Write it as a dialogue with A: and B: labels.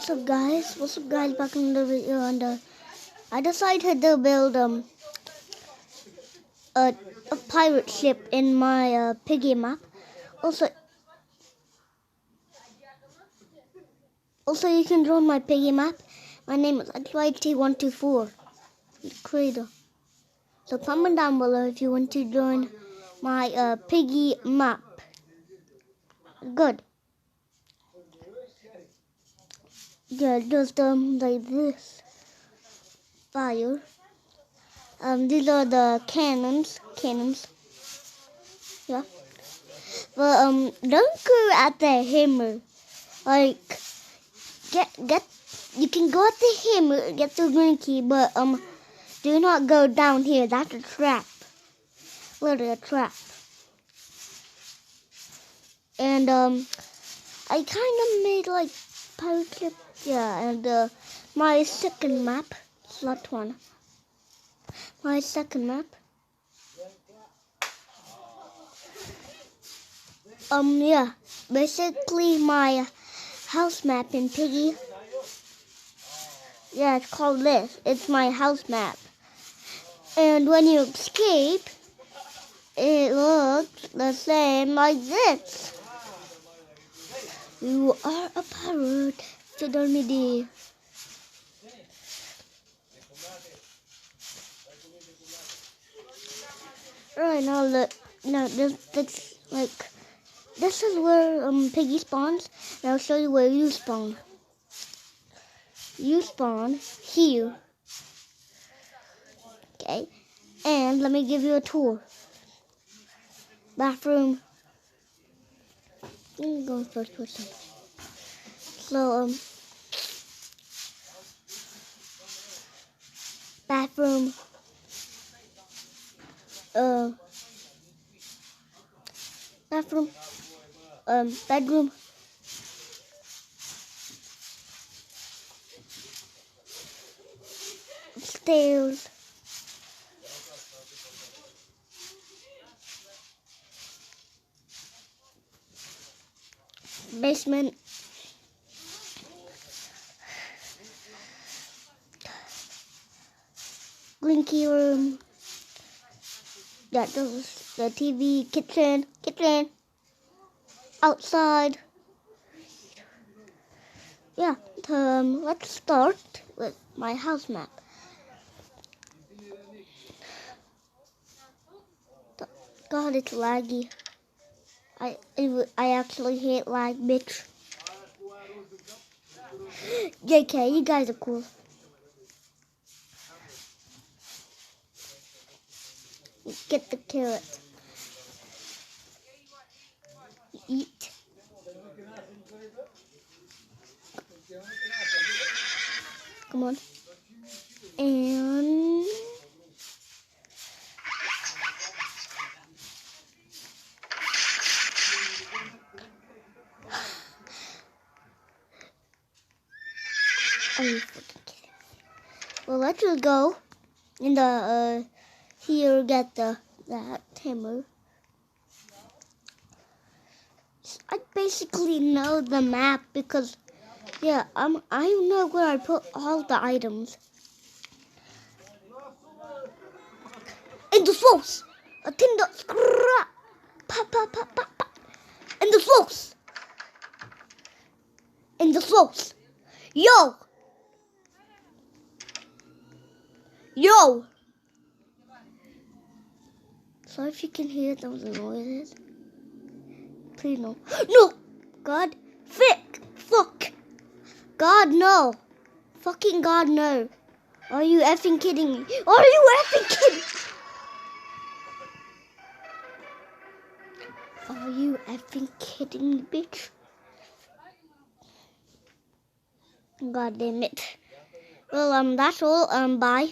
A: What's up guys? Back in the video, and I decided to build a pirate ship in my piggy map. Also you can join my piggy map. My name is YEET124, the creator. So comment down below if you want to join my piggy map. Good. Yeah, just like this. Fire. These are the cannons. Yeah. But don't go at the hammer. Like get you can go at the hammer, get the green key, but do not go down here. That's a trap. Literally a trap. And I kind of made like pirate ship. Yeah, and my second map, slot one. My second map. Yeah, basically my house map in Piggy. Yeah, it's called this. It's my house map. And when you escape, it looks the same like this. You are a pirate. Fidelity. Right now, look. No, this like this is where Piggy spawns. And I'll show you where you spawn. You spawn here. Okay. And let me give you a tour. Bathroom. I'm going first person. So bathroom. Bathroom. Bedroom. Stairs. Basement. Green key room. Yeah, this is the TV. Kitchen. Outside. Yeah, let's start with my house map. God, it's laggy. I actually hate lag, bitch. JK, you guys are cool. Get the carrot. Eat. Come on. And are you fucking kidding me? Well, let's just go in the here get that hammer. I basically know the map because yeah, I know where I put all the items. In the sauce, a tinder scrap, pa. In the sauce, yo. Sorry if you can hear those noises. Please no. No! God. Fuck. God, no. Fucking God, no. Are you effing kidding me? Are you effing kidding? Are you effing kidding me, bitch? God damn it. Well, that's all. Bye.